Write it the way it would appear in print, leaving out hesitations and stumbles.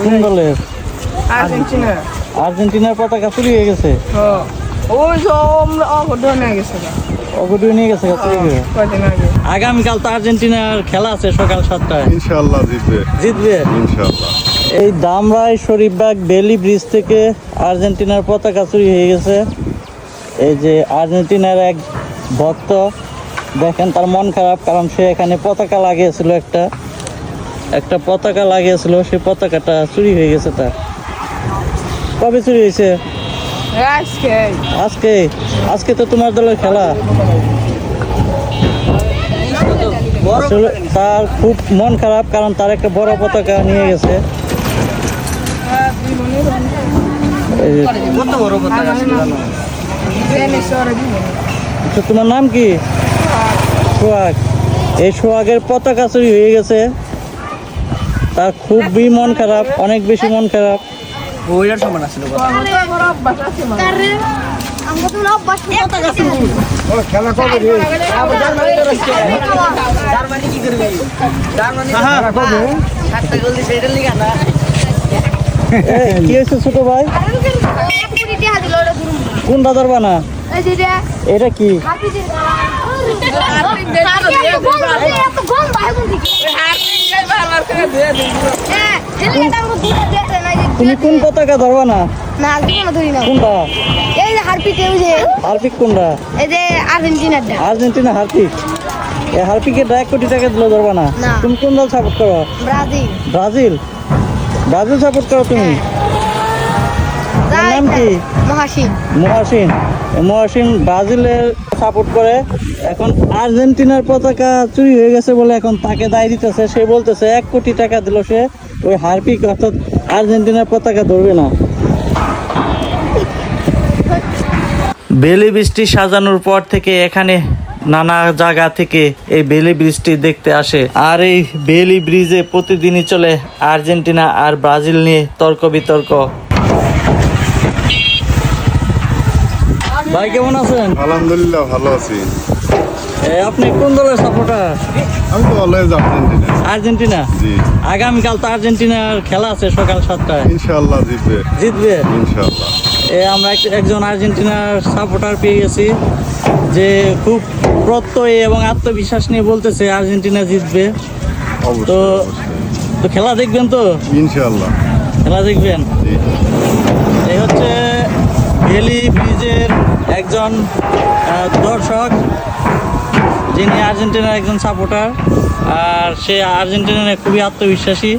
কোন দলের? আর্জেন্টিনার পতাকা চুরি হয়ে গেছে। অঘটন নিয়ে গেছে আগামীকাল তো আর্জেন্টিনার খেলা আছে সকাল 7টায়। ইনশাআল্লাহ জিতবে ইনশাআল্লাহ। এই দামরাই শরীফবাগ বেলি ব্রিজ থেকে আর্জেন্টিনার পতাকা চুরি হয়ে গেছে। এই যে আর্জেন্টিনার এক ভক্ত, দেখেন তার মন খারাপ, কারণ সে এখানে পতাকা লাগিয়েছিল, একটা পতাকা লাগিয়েছিল, সেই পতাকাটা চুরি হয়ে গেছে তার। কবে চুরি হয়েছে? আজকে। আজকে তো তোমার দলের খেলা। আসলে তার খুব মন খারাপ, কারণ তার একটা বড় পতাকা নিয়ে গেছে। তোমার নাম কি? সোহাগ। এই সোহাগের পতাকা চুরি হয়ে গেছে, তার খুবই মন খারাপ, অনেক বেশি মন খারাপ। ওইটার সমান আসলে কি হয়েছে ছোট ভাই? কোন দাদার বানা? এটা কি? তুমি কোন পতাকা ধরবা না? কোনটা? হারপিক কোনটা? Argentina Harpic. এই হারপিকে 1 কোটি টাকা দিলে ধরবা না? তুমি কোন দল সাপোর্ট করো? ব্রাজিল। ব্রাজিল সাপোর্ট করো তুমি? নাম কি? মহাসিন ব্রাজিলের সাপোর্ট করে। এখন আর্জেন্টিনার পতাকা চুরি হয়ে গেছে বলে এখন তাকে দায় দিতেছে। সে বলতেছে 1 কোটি টাকা দিল সে ওই হারপিক অর্থাৎ আর্জেন্টিনার পতাকা ধরবে না। বেলি ব্রিজটি সাজানোর পর থেকে এখানে নানা জায়গা থেকে এই বেলি ব্রিজটি দেখতে আসে। আর এই বেলি ব্রিজে প্রতিদিনই চলে আর্জেন্টিনা আর ব্রাজিল নিয়ে তর্ক বিতর্ক। ভাই কেমন আছেন? আলহামদুলিল্লাহ ভালো আছি। আপনি কোন দলের সাপোর্টার? আমি তো অলওয়েজ আর্জেন্টিনা। আর্জেন্টিনা? জি। আগামীকাল তো আর্জেন্টিনার খেলা আছে সকাল 7টায়। ইনশাআল্লাহ জিতবে ইনশাআল্লাহ। আমরা একজন আর্জেন্টিনার সাপোর্টার পেয়ে গেছি, যে খুব প্রত্যয় এবং আত্মবিশ্বাস নিয়ে বলতেছে আর্জেন্টিনা জিতবে। তো খেলা দেখবেন তো? ইনশাআল্লাহ খেলা দেখবেন। এই হচ্ছে বেলি ব্রিজের একজন দর্শক, যিনি আর্জেন্টিনার একজন সাপোর্টার, আর সে আর্জেন্টিনার খুবই আত্মবিশ্বাসী।